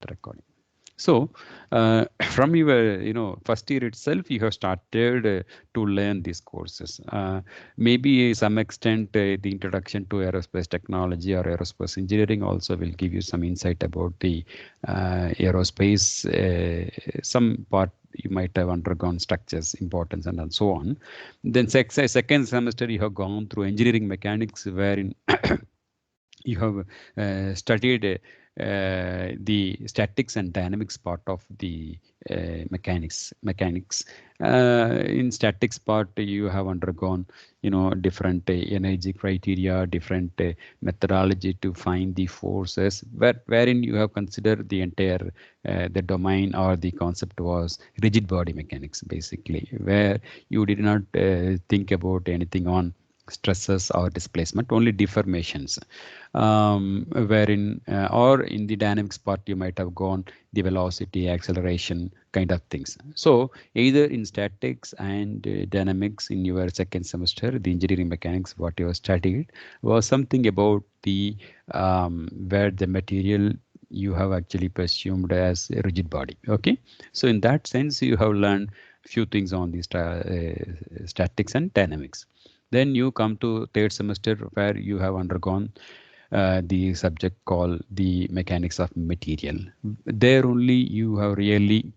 the recording. So, from your first year itself, you have started to learn these courses. Maybe some extent the introduction to aerospace technology or aerospace engineering also will give you some insight about the aerospace. Some part you might have undergone structures, importance, and so on. Then second semester you have gone through engineering mechanics, wherein you have studied the statics and dynamics part of the mechanics. In statics part you have undergone different energy criteria, different methodology to find the forces, wherein you have considered the entire the domain, or the concept was rigid body mechanics, basically, where you did not think about anything on stresses or displacement, only deformations. Wherein or in the dynamics part you might have gone the velocity, acceleration kind of things. So either in statics and dynamics in your second semester, the engineering mechanics what you have studied was something about the where the material you have actually presumed as a rigid body. Okay, so in that sense you have learned few things on the statics and dynamics. Then you come to third semester, where you have undergone the subject called the mechanics of material. There only you have really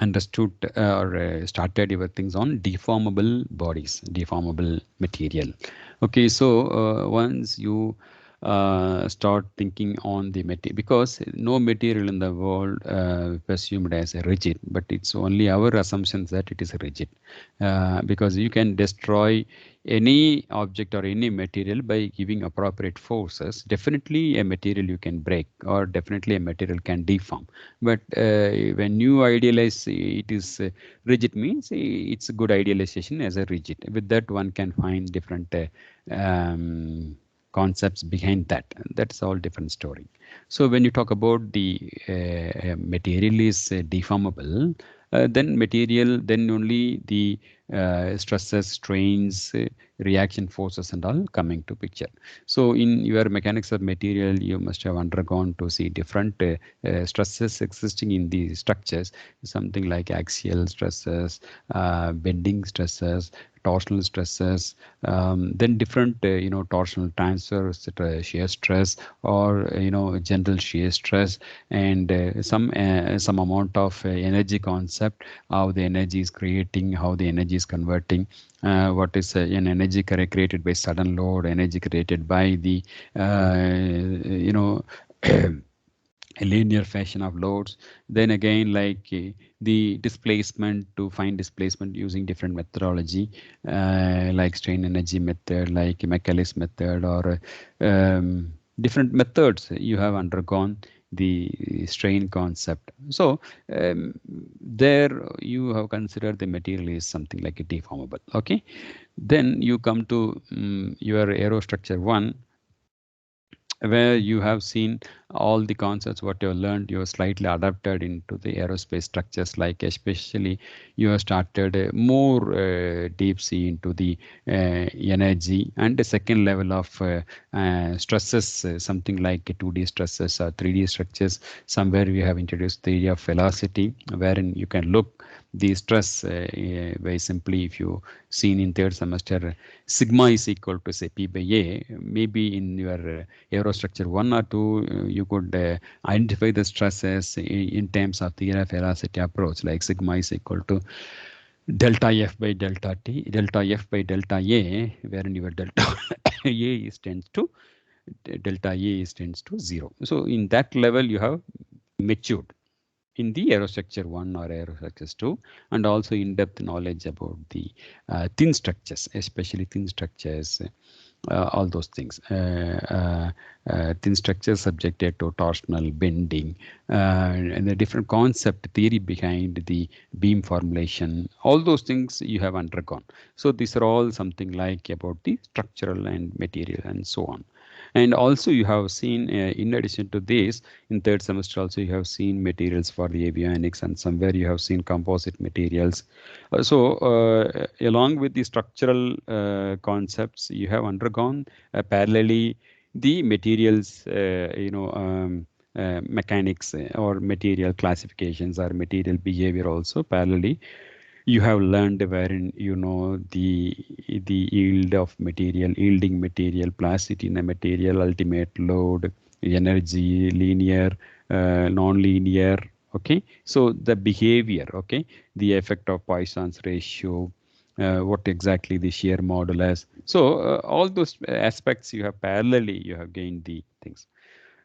understood or started your things on deformable bodies, deformable material. Okay, so once you start thinking on the material, because no material in the world presumed as a rigid, but it's only our assumptions that it is rigid, because you can destroy any object or any material by giving appropriate forces. Definitely a material you can break, or definitely a material can deform, but when you idealize it is rigid, means it's a good idealization as a rigid. With that one can find different concepts behind that. That's all different story. So when you talk about the material is deformable, then material, then only the stresses, strains, reaction forces and all coming to picture. So in your mechanics of material, you must have undergone to see different stresses existing in the structures, something like axial stresses, bending stresses, torsional stresses, then different torsional transfers, shear stress, or general shear stress, and some amount of energy concept, how the energy is creating, how the energy is converting, what is an energy created by sudden load, energy created by the a linear fashion of loads. Then again, like the displacement, to find displacement using different methodology, like strain energy method, like Michaelis method, or different methods you have undergone the strain concept. So there you have considered the material is something like a deformable. Okay, then you come to your aerostructure 1, where you have seen all the concepts what you have learned, you have slightly adapted into the aerospace structures, like especially you have started more deep sea into the energy and the second level of stresses, something like 2D stresses or 3D structures. Somewhere we have introduced the area of velocity, wherein you can look the stress very simply. If you seen in third semester, sigma is equal to say P by A. Maybe in your aerostructure 1 or 2, you could identify the stresses in terms of the velocity approach, like sigma is equal to delta F by delta T, delta F by delta A, wherein your delta A is tends to delta A is tends to 0. So in that level you have matured in the aerostructure 1 or aerostructures 2, and also in-depth knowledge about the thin structures, especially thin structures, all those things. Thin structures subjected to torsional bending, and the different concept theory behind the beam formulation, all those things you have undergone. So these are all something like about the structural and material and so on. And also you have seen, in addition to this, in third semester also you have seen materials for the avionics, and somewhere you have seen composite materials. So along with the structural concepts, you have undergone parallelly the materials, mechanics or material classifications or material behavior also parallelly you have learned, wherein you know the yield of material, yielding material, plasticity in the material, ultimate load, energy, linear, non-linear. Okay, so the behavior, okay, the effect of Poisson's ratio, what exactly the shear modulus. So all those aspects you have parallelly you have gained the things.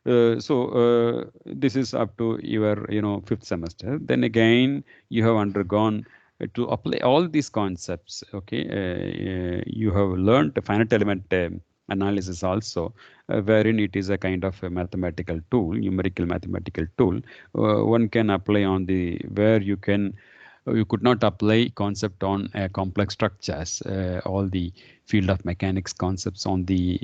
This is up to your fifth semester. Then again you have undergone to apply all these concepts. Okay, you have learned finite element analysis also, wherein it is a kind of a mathematical tool, numerical mathematical tool. One can apply on the where you could not apply concept on complex structures, all the field of mechanics concepts on the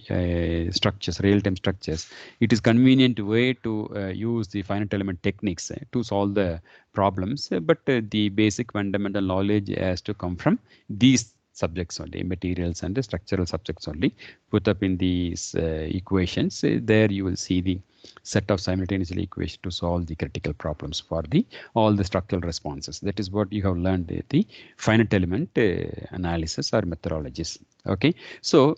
structures, real-time structures. It is convenient way to use the finite element techniques to solve the problems, but the basic fundamental knowledge has to come from these subjects only, materials and the structural subjects only, put up in these equations. There you will see the set of simultaneously equations to solve the critical problems for the all the structural responses. That is what you have learned the finite element analysis or methodologies. Okay, so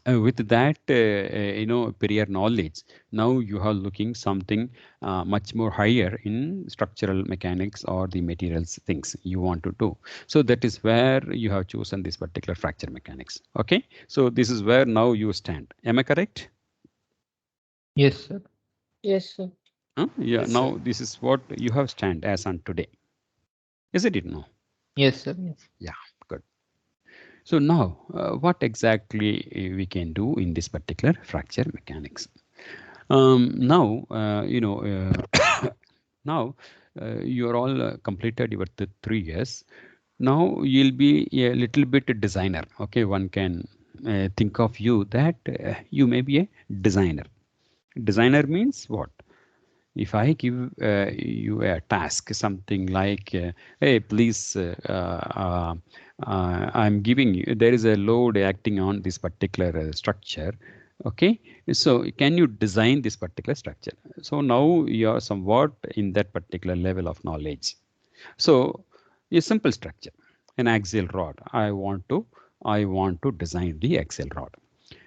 with that prior knowledge, now you are looking something much more higher in structural mechanics or the materials things you want to do. So that is where you have chosen this particular fracture mechanics. Okay, so this is where now you stand. Am I correct? Yes, sir. Yes, sir. Yeah, Yes, now sir. this is what you have stand as on today. Isn't it now? Yes, sir. Yes. Yeah, good. So now, what exactly we can do in this particular fracture mechanics? Now, now you are all completed your 3 years. Now you'll be a little bit a designer. Okay, one can think of you that you may be a designer. Designer means what? If I give you a task, something like, hey, please, I'm giving you, there is a load acting on this particular structure. Okay, so can you design this particular structure? So now you are somewhat in that particular level of knowledge. So a simple structure, an axial rod. I want to design the axial rod.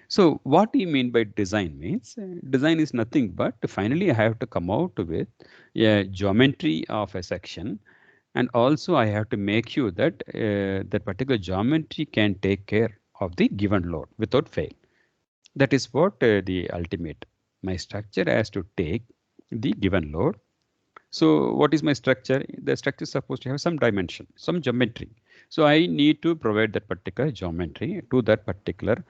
So what do you mean by design means design is nothing but finally I have to come out with a geometry of a section, and also I have to make sure that that particular geometry can take care of the given load without fail. That is what the ultimate. My structure has to take the given load. So what is my structure? The structure is supposed to have some dimension, some geometry. So I need to provide that particular geometry to that particular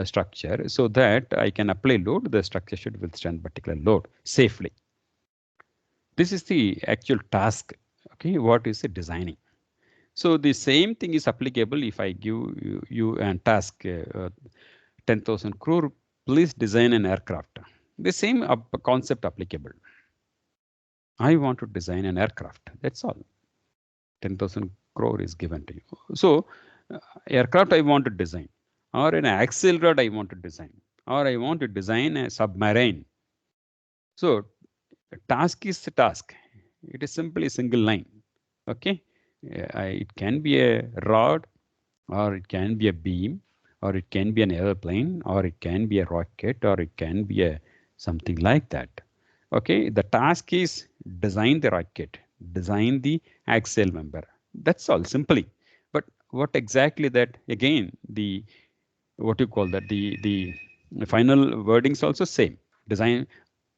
structure so that I can apply load. The structure should withstand particular load safely. This is the actual task. Okay, what is it designing? So the same thing is applicable if I give you a task, 10,000 crore, please design an aircraft. The same concept applicable. I want to design an aircraft. That's all. 10,000 crore is given to you. So, aircraft I want to design, or an axial rod I want to design, or I want to design a submarine. So, task is the task. It is simply a single line. Okay, it can be a rod, or it can be a beam, or it can be an airplane, or it can be a rocket, or it can be a something like that. Okay, the task is design the rocket, design the axial member. That's all simply. But what exactly that again the what you call that the final wordings also same. Design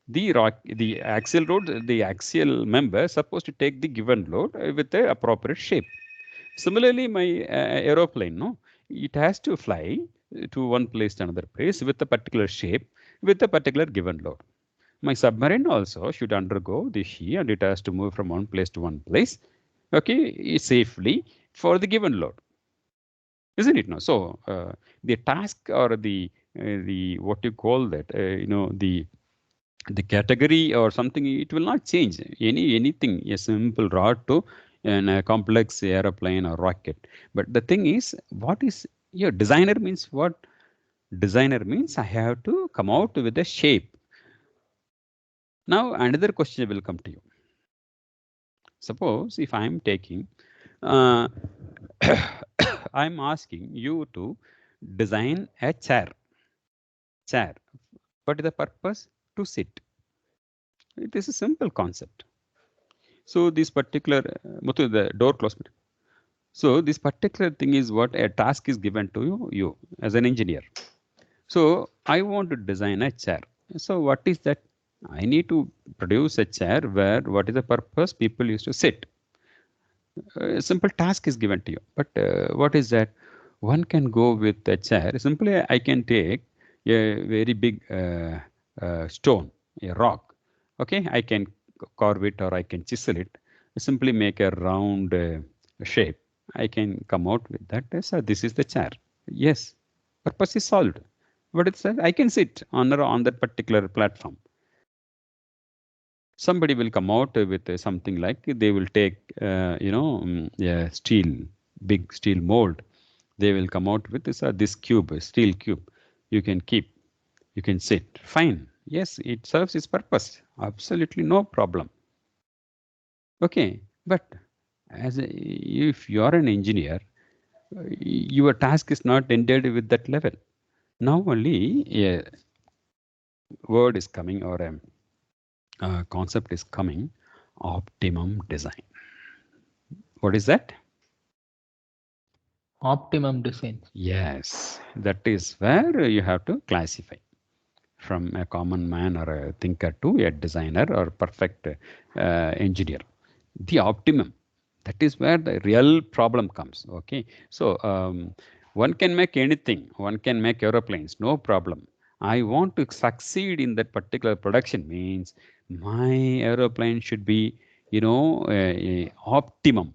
the the axial load, the axial member supposed to take the given load with the appropriate shape. Similarly, my aeroplane, no, it has to fly to one place to another place with a particular shape, with a particular given load. My submarine also should undergo the shear, and it has to move from one place to one place, okay, safely for the given load, isn't it? No, so the task or the what you call that, the category or something, it will not change anything. A simple rod to and a complex aeroplane or rocket. But the thing is, what is your designer means what? Designer means I have to come out with a shape. Now another question will come to you. Suppose if I am taking, uh, I'm asking you to design a chair. Chair. What is the purpose? To sit. It is a simple concept. So this particular, Muthu, the door closed. So this particular thing is what a task is given to you as an engineer. So I want to design a chair. So what is that? I need to produce a chair where what is the purpose? People used to sit. A simple task is given to you. But what is that? One can go with a chair. Simply, I can take a very big stone, a rock. Okay, I can carve it or I can chisel it. Simply make a round shape. I can come out with that. So this is the chair. Yes, purpose is solved. What it's I can sit on that particular platform. Somebody will come out with something like they will take a big steel mold. They will come out with this cube, a steel cube. You can keep, you can sit. Fine. Yes, it serves its purpose. Absolutely no problem. Okay, but if you are an engineer, your task is not ended with that level. Now only a word is coming or a concept is coming, optimum design. What is that? Optimum design. Yes, that is where you have to classify from a common man or a thinker to a designer or perfect engineer. The optimum, that is where the real problem comes. Okay, so one can make anything, one can make aeroplanes, no problem. I want to succeed in that particular production means my aeroplane should be, optimum.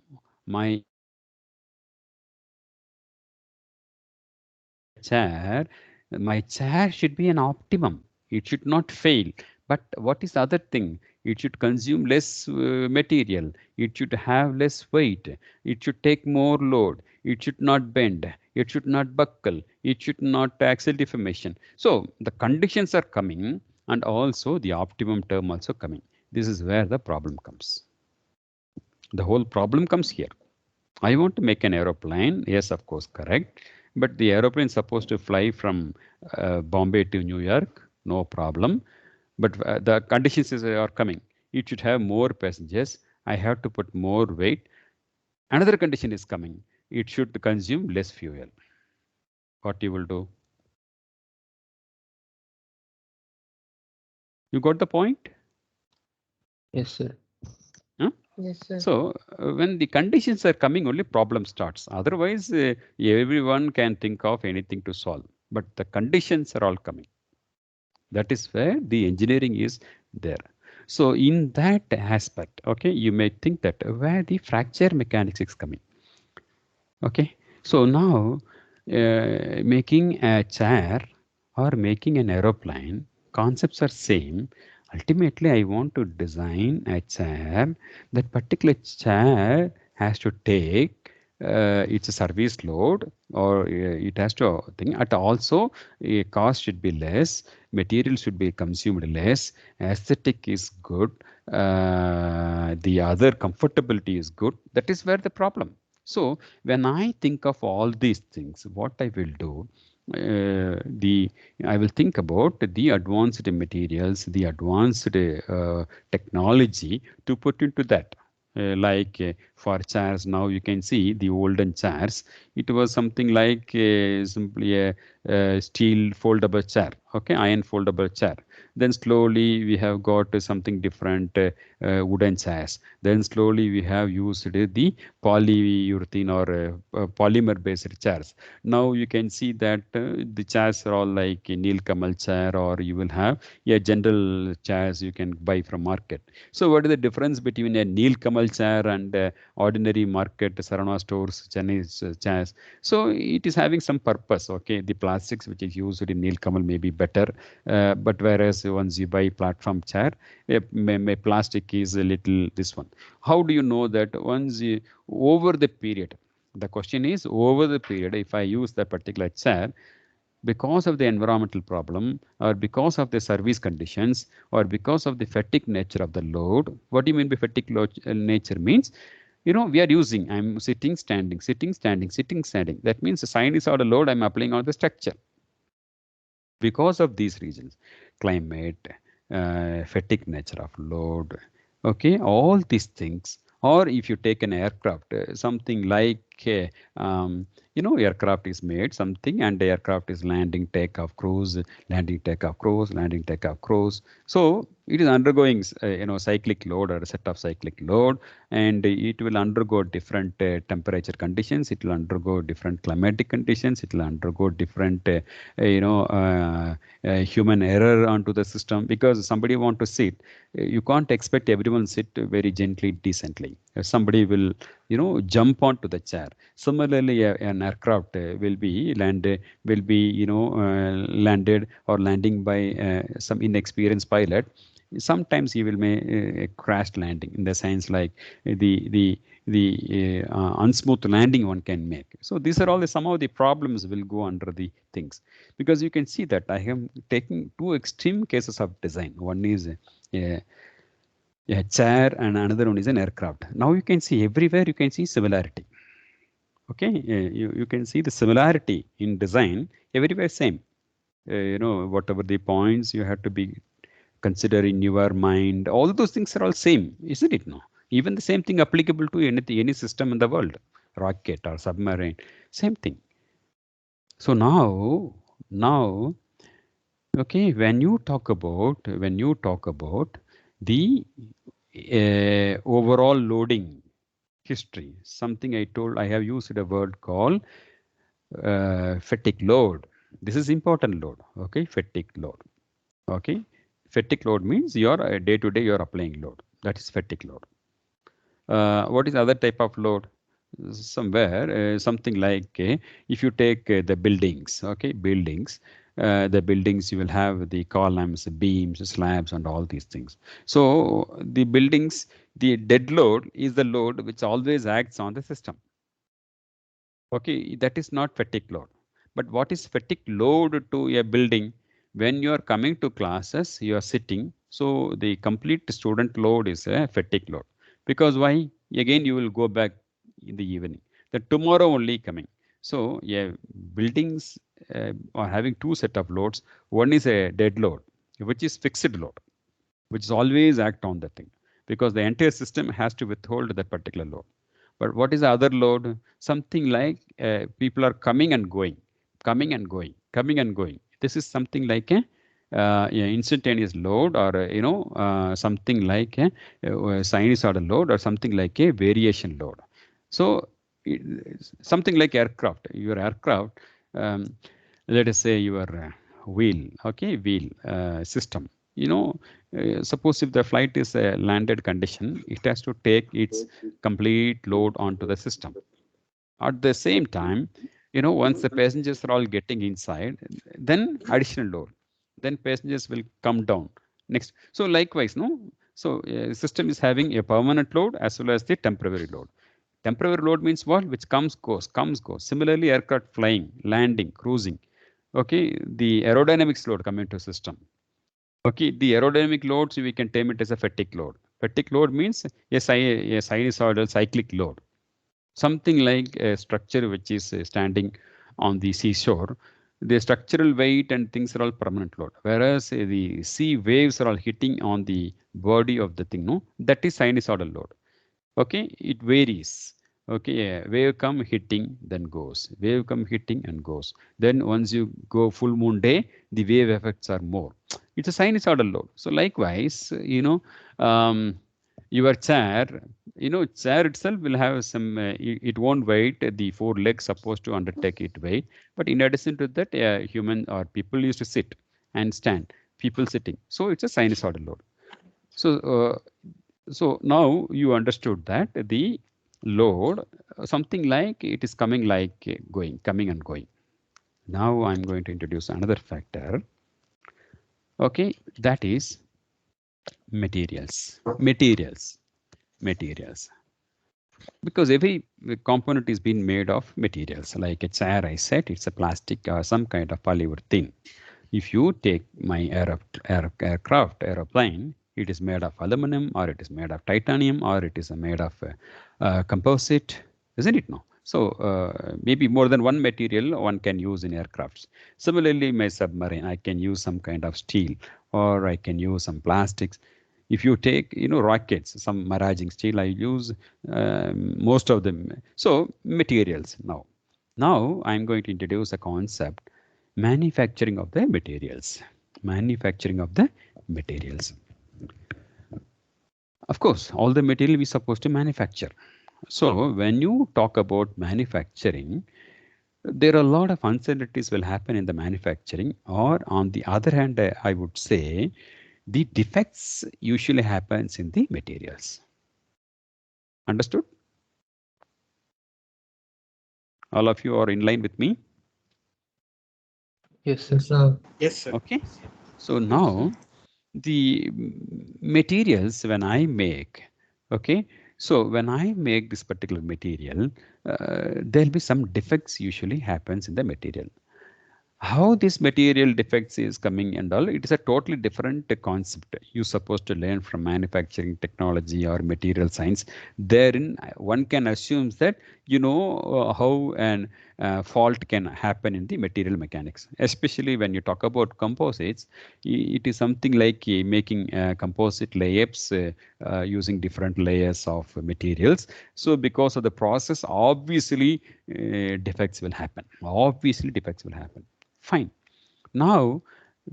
Chair, my chair should be an optimum. It should not fail. But what is the other thing? It should consume less material. It should have less weight. It should take more load. It should not bend. It should not buckle. It should not axle deformation. So the conditions are coming, and also the optimum term also coming. This is where the problem comes. The whole problem comes here. I want to make an aeroplane. Yes, of course, correct. But the aeroplane is supposed to fly from Bombay to New York. No problem. But the conditions are coming. It should have more passengers. I have to put more weight. Another condition is coming. It should consume less fuel. What you will do? You got the point? Yes, sir. Huh? Yes, sir. So when the conditions are coming, only problem starts. Otherwise, everyone can think of anything to solve. But the conditions are all coming. That is where the engineering is there. So in that aspect, okay, you may think that where the fracture mechanics is coming. Okay, so now making a chair or making an aeroplane, concepts are same. Ultimately, I want to design a chair. That particular chair has to take it's a service load, or it has to think at also cost should be less, material should be consumed less, aesthetic is good, the other comfortability is good. That is where the problem. So when I think of all these things, what I will do, I will think about the advanced materials, the advanced technology to put into that. For chairs, now you can see the olden chairs. It was something like simply a steel foldable chair, okay, iron foldable chair. Then slowly we have got something different, wooden chairs. Then slowly we have used the polyurethane or polymer based chairs. Now you can see that the chairs are all like a Neel Kamal chair, or you will have general chairs you can buy from market. So what is the difference between a Neel Kamal chair and ordinary market Sarana stores Chinese chairs? So it is having some purpose. Okay, the plastics which is used in Neel Kamal may be better, but whereas once you buy platform chair, plastic is a little this one. How do you know that? Once you, over the period, the question is over the period, if I use that particular chair, because of the environmental problem, or because of the service conditions, or because of the fatigue nature of the load. What do you mean by fatigue load nature means? We are using, I'm sitting, standing, sitting, standing, sitting, standing. That means the sinusoidal load I'm applying on the structure. Because of these reasons, climate, fatigue nature of load, okay, all these things. Or if you take an aircraft, something like aircraft is made something, and the aircraft is landing, takeoff, cruise, landing, takeoff, cruise, landing, takeoff, cruise. So it is undergoing cyclic load, or a set of cyclic load, and it will undergo different temperature conditions, it will undergo different climatic conditions, it will undergo different human error onto the system. Because somebody want to sit, you can't expect everyone sit very gently, decently. Somebody will jump onto the chair. Similarly, an aircraft will be landed or landing by some inexperienced pilot. Sometimes he will make a crash landing, in the sense like the unsmooth landing one can make. So these are all some of the problems will go under the things. Because you can see that I am taking two extreme cases of design. One is a chair, and another one is an aircraft. Now you can see everywhere, you can see similarity. Okay, you can see the similarity in design everywhere, same. Whatever the points you have to be consider in your mind, all those things are all same, isn't it? No, even the same thing applicable to any system in the world, rocket or submarine, same thing. So now, okay, when you talk about the overall loading history, something I have used a word called fatigue load. This is important load. Okay, fatigue load. Okay, fatigue load means your day to day you're applying load. That is fatigue load. What is other type of load? Somewhere something like if you take the buildings, okay, the buildings, you will have the columns, beams, slabs, and all these things. So the buildings, the dead load is the load which always acts on the system. Okay, that is not fatigue load. But what is fatigue load to a building? When you are coming to classes, you are sitting. So the complete student load is a fatigue load. Because why? Again, you will go back in the evening. The tomorrow only coming. So yeah, buildings are having two set of loads. One is a dead load, which is fixed load, which is always act on the thing, because the entire system has to withhold that particular load. But what is the other load? Something like people are coming and going, coming and going, coming and going. This is something like a instantaneous load, or something like a sinusoidal load, or something like a variation load. So something like aircraft. Your aircraft, let us say your wheel, okay, wheel system. Suppose if the flight is a landed condition, it has to take its complete load onto the system. At the same time, once the passengers are all getting inside, then additional load, then passengers will come down next. So likewise, no. So system is having a permanent load as well as the temporary load. Temporary load means what? Which comes, goes, comes, goes. Similarly, aircraft flying, landing, cruising. Okay, the aerodynamics load come into system. Okay, the aerodynamic loads, we can term it as a fatigue load. Fatigue load means a sinusoidal cyclic load. Something like a structure which is standing on the seashore. The structural weight and things are all permanent load. Whereas the sea waves are all hitting on the body of the thing, no? That is sinusoidal load. Okay, it varies. Okay, wave come hitting, then goes. Wave come hitting and goes. Then once you go full moon day, the wave effects are more. It's a sinusoidal load. So likewise, your chair, chair itself will have some, it won't weight. The four legs supposed to undertake it weight. But in addition to that, human or people used to sit and stand. People sitting. So it's a sinusoidal load. So now you understood that the load, something like it is coming like going, coming and going. Now I'm going to introduce another factor. Okay, that is materials. Because every component is being made of materials. Like a chair, I said, it's a plastic or some kind of polyurethane. If you take my aircraft, aeroplane, it is made of aluminum, or it is made of titanium, or it is made of composite, isn't it? No. So maybe more than one material one can use in aircrafts. Similarly, my submarine, I can use some kind of steel, or I can use some plastics. If you take, rockets, some maraging steel, I use most of them. So materials now. Now I'm going to introduce a concept, manufacturing of the materials. Manufacturing of the materials. Of course, all the material we're supposed to manufacture. So when you talk about manufacturing, there are a lot of uncertainties will happen in the manufacturing, or on the other hand, I would say the defects usually happens in the materials. Understood? All of you are in line with me? Yes, sir. Yes, sir. Yes, sir. Okay. So now the materials when I make, okay, so when I make this particular material, there'll be some defects usually happens in the material. How this material defects is coming and all, it is a totally different concept you're supposed to learn from manufacturing technology or material science. Therein one can assume that how an fault can happen in the material mechanics, especially when you talk about composites. It is something like making composite layups using different layers of materials. So because of the process, obviously defects will happen. Obviously defects will happen. Fine. Now,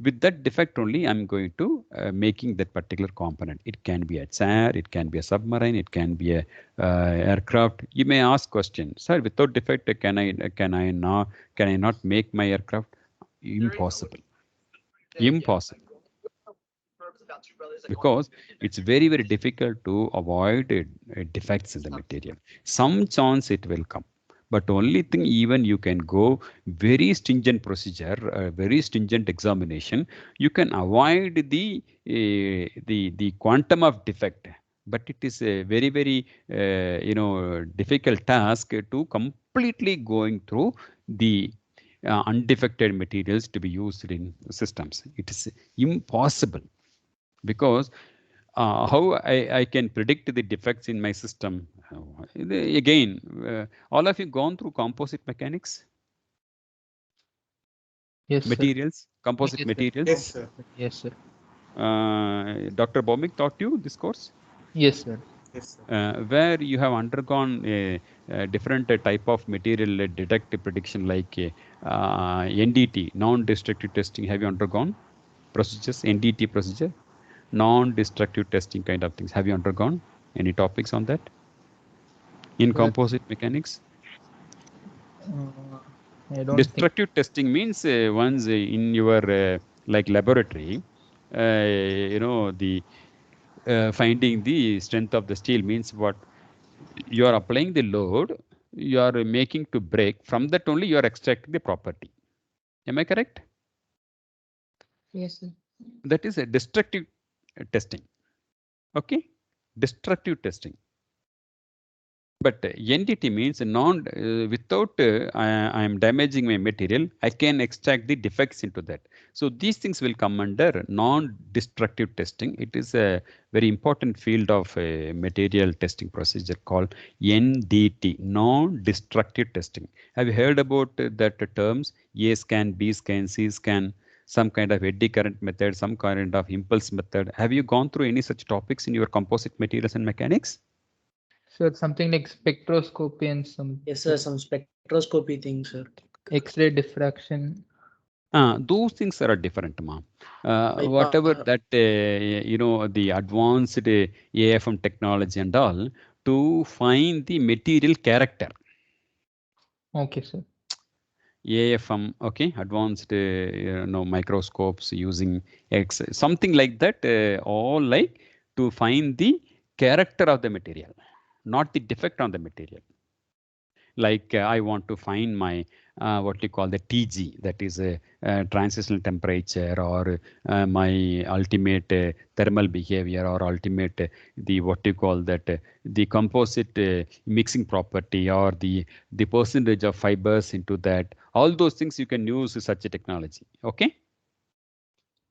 with that defect only, I'm going to making that particular component. It can be a chair, it can be a submarine, it can be a aircraft. You may ask question, sir, without defect, can I not make my aircraft? Impossible. Impossible. Because it's very, very difficult to avoid defects in the material. Some chance it will come. But only thing, even you can go very stringent procedure, very stringent examination, you can avoid the quantum of defect. But it is a very, very difficult task to completely going through the undefected materials to be used in systems. It is impossible, because how I can predict the defects in my system. Again, all of you gone through composite mechanics? Yes, sir. Materials, composite Yes, sir. materials. Yes, sir. Yes, sir. Dr. Bomik taught you this course? Yes, sir. Yes, sir. Where you have undergone a different type of material detect prediction, like NDT, non-destructive testing. Have you undergone procedures, NDT procedure? Non-destructive testing kind of things. Have you undergone any topics on that in Well, composite mechanics? I don't think. Destructive testing means once in your like laboratory, the finding the strength of the steel means what? You are applying the load, you are making to break. From that only you are extracting the property. Am I correct? Yes, sir. That is a destructive testing. Okay, destructive testing. But NDT means without I am damaging my material, I can extract the defects into that. So these things will come under non-destructive testing. It is a very important field of material testing procedure called NDT, non-destructive testing. Have you heard about that terms? A scan, B scan, C scan, some kind of eddy current method, some kind of impulse method. Have you gone through any such topics in your composite materials and mechanics? So it's something like spectroscopy and some. Yes, sir. Some spectroscopy things, sir. X-ray diffraction. Those things are different, ma. Whatever that the advanced AFM technology and all, to find the material character. Okay, sir. AFM, okay, advanced microscopes using X, something like that, all like to find the character of the material, not the defect on the material. like I want to find my what you call the TG, that is a transitional temperature, or my ultimate thermal behavior, or ultimate the what you call that the composite mixing property, or the percentage of fibers into that. All those things you can use such a technology. Okay.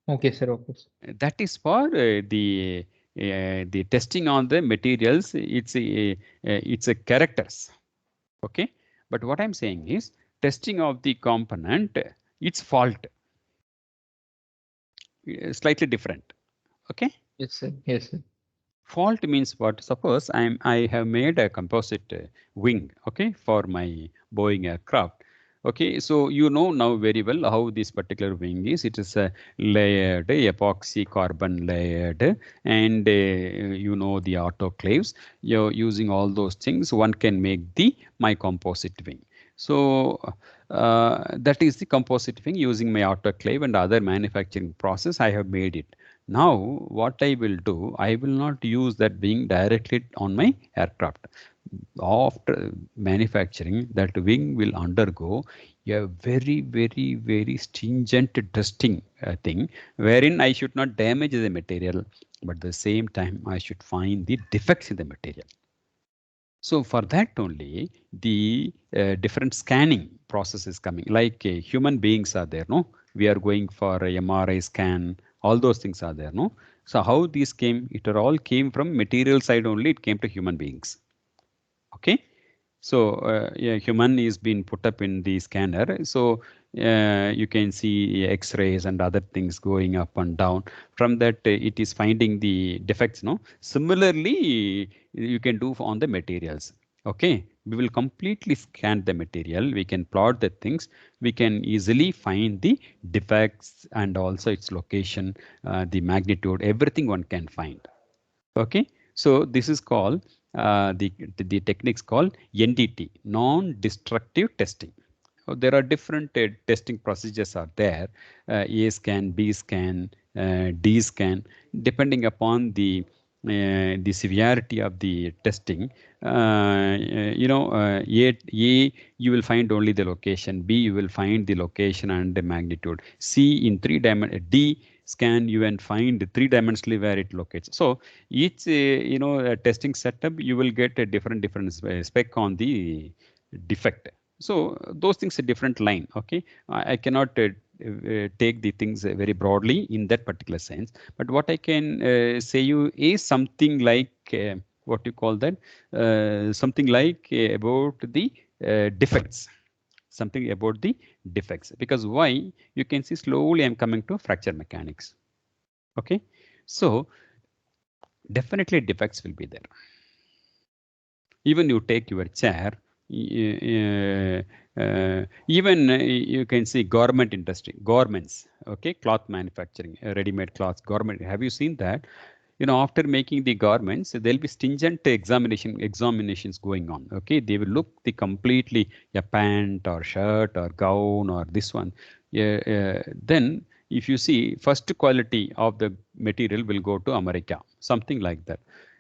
Okay, sir. Okay, sir. That is for the testing on the materials. It's a characters. Okay. But what I'm saying is testing of the component, its fault slightly different. Okay. Yes, sir. Yes, sir. Fault means what? Suppose I have made a composite wing, okay, for my Boeing aircraft. Okay, so you know now very well how this particular wing is. It is a layered epoxy carbon layered, and you know the autoclaves. You're using all those things. One can make the my composite wing. So that is the composite wing using my autoclave and other manufacturing process. I have made it. Now, what I will do, I will not use that wing directly on my aircraft. After manufacturing, that wing will undergo a very, very, very stringent testing thing, wherein I should not damage the material, but at the same time, I should find the defects in the material. So for that only, the different scanning process is coming. Like human beings are there, no? We are going for a MRI scan. All those things are there, no? So how these came? It all came from material side only. It came to human beings. Okay. So yeah, human is being put up in the scanner. So you can see X-rays and other things going up and down. From that, it is finding the defects. No. Similarly, you can do on the materials. Okay, we will completely scan the material. We can plot the things. We can easily find the defects and also its location, the magnitude, everything one can find. Okay, so this is called the techniques called NDT, non-destructive testing. There are different testing procedures are there, A scan, B scan, D scan, depending upon the severity of the testing. A, you will find only the location. B, you will find the location and the magnitude. C, in 3 dimension. D scan, you can find 3 dimensionally where it locates. So each testing setup, you will get a different spec on the defect. So those things are different line. Okay, I cannot take the things very broadly in that particular sense. But what I can say you is something like what you call that, something like about the defects. Something about the defects. Because why? You can see slowly I'm coming to fracture mechanics. Okay, so definitely defects will be there. Even you take your chair, even you can see garment industry, garments, okay, cloth manufacturing, ready-made cloths, garment. Have you seen that? After making the garments, there'll be stringent examinations going on. Okay, they will look the completely a pant or shirt or gown or this one. Then if you see, first quality of the material will go to America, something like that.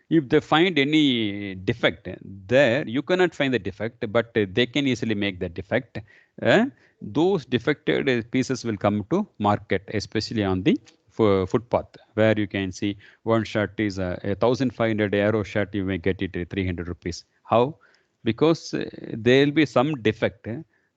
If they find any defect there, you cannot find the defect, but they can easily make the defect. Those defected pieces will come to market, especially on the footpath, where you can see one shirt is a 1,500 euro shirt, you may get it at 300 rupees. How? Because there will be some defect.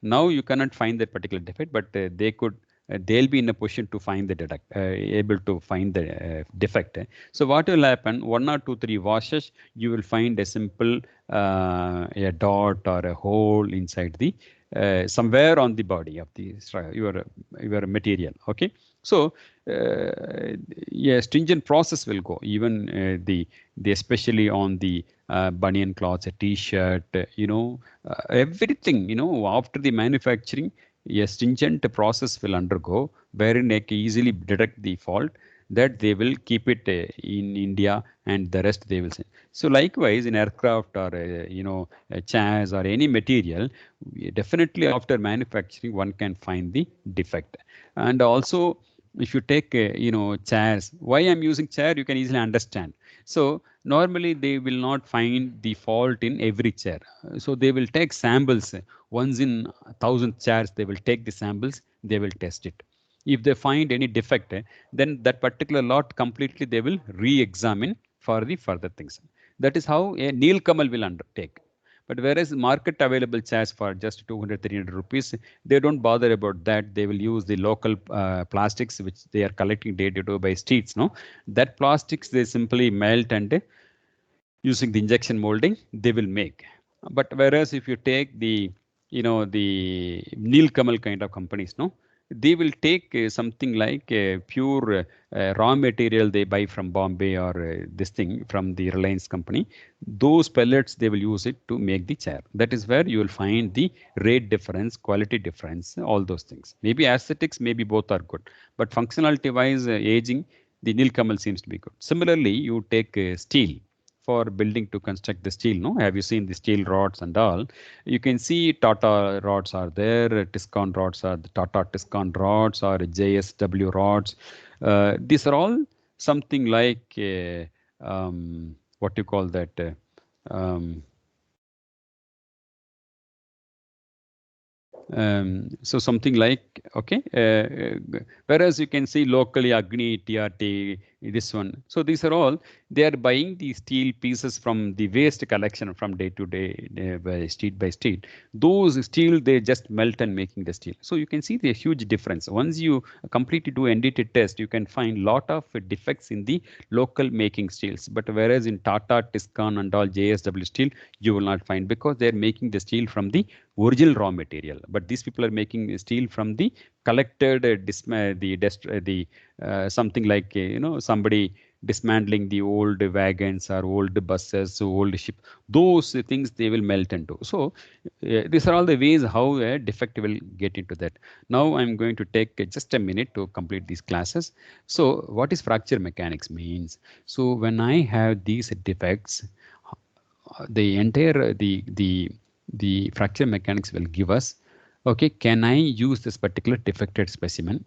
Now you cannot find that particular defect, but they'll be in a position to find the able to find the defect. So what will happen? 1 or 2, 3 washes, you will find a simple a dot or a hole inside the somewhere on the body of the your material. Okay, so yeah, stringent process will go. Even the especially on the bunion cloths, a t-shirt, everything. After the manufacturing, a stringent process will undergo, wherein they can easily detect the fault, that they will keep it in India, and the rest they will send. So likewise in aircraft or chairs or any material, definitely after manufacturing one can find the defect. And also If you take chairs, why I'm using chair, you can easily understand. So normally they will not find the fault in every chair. So they will take samples once in 1,000 chairs. They will take the samples, they will test it. If they find any defect, then that particular lot completely they will re-examine for the further things. That is how a Nilkamal will undertake. But whereas market available chairs for just 200, 300 rupees, they don't bother about that. They will use the local plastics which they are collecting day to day by streets. No, that plastics they simply melt and using the injection molding they will make. But whereas if you take the the Nilkamal kind of companies, no, they will take something like pure raw material they buy from Bombay or this thing from the Reliance company. Those pellets they will use it to make the chair. That is where you will find the rate difference, quality difference, all those things. Maybe aesthetics, maybe both are good, but functionality wise, aging, the Nilkamal seems to be good. Similarly, you take steel for building to construct the steel. No, have you seen the steel rods and all? You can see Tata rods are there, Tiscon rods are the Tata Tiscon rods or JSW rods. These are all something like what you call that. So something like, okay, whereas you can see locally Agni, TRT, this one. So these are all, they are buying the steel pieces from the waste collection from day to day, by street. Those steel, they just melt and making the steel. So you can see the huge difference. Once you completely do NDT test, you can find lot of defects in the local making steels. But whereas in Tata, Tiscon and all JSW steel, you will not find, because they're making the steel from the original raw material. But these people are making steel from the collected something like somebody dismantling the old wagons or old buses, old ship. Those things they will melt into. So these are all the ways how a defect will get into that. Now I'm going to take just a minute to complete these classes. So what is fracture mechanics means? So when I have these defects, the entire the fracture mechanics will give us, okay, can I use this particular defected specimen?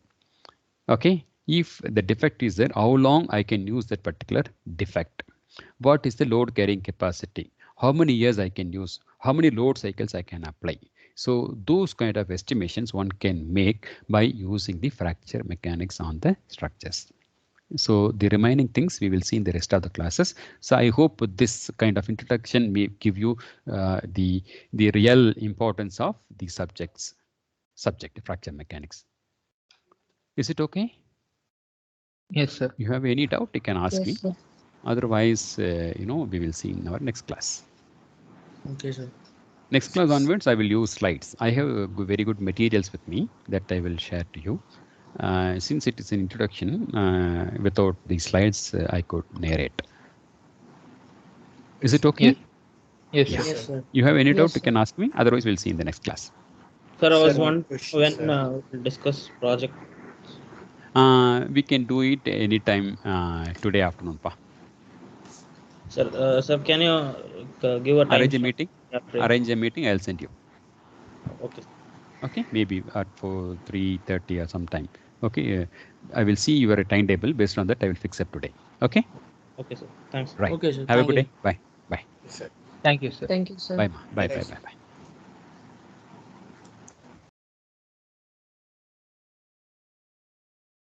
Okay, if the defect is there, how long I can use that particular defect? What is the load carrying capacity? How many years I can use? How many load cycles I can apply? So those kind of estimations one can make by using the fracture mechanics on the structures. So the remaining things we will see in the rest of the classes. So I hope this kind of introduction may give you the real importance of the subject fracture mechanics. Is it okay? Yes, sir. You have any doubt, you can ask me. Sir. Otherwise, we will see in our next class. Okay, sir. Next class onwards, I will use slides. I have very good materials with me that I will share to you. Since it is an introduction, without the slides, I could narrate. Is it okay? Yes, Yeah. sir. Yes, sir. You have any Yes, doubt, you sir. can ask me. Otherwise, we'll see in the next class. Sir, I was Sir, one question, when sir. we'll discuss project. We can do it anytime today afternoon. Pa. Sir, can you give a time? Arrange a meeting. Arrange a meeting. I'll send you. Okay. Okay, maybe at 3:30 or sometime. Okay, I will see your timetable. Based on that, I will fix it today. Okay. Okay, sir. Thanks. Right. Okay, sir. Have a Thank good you. day. Bye. Bye. Thank you, sir. Thank you, sir. Bye. Bye. Bye. Bye. Bye.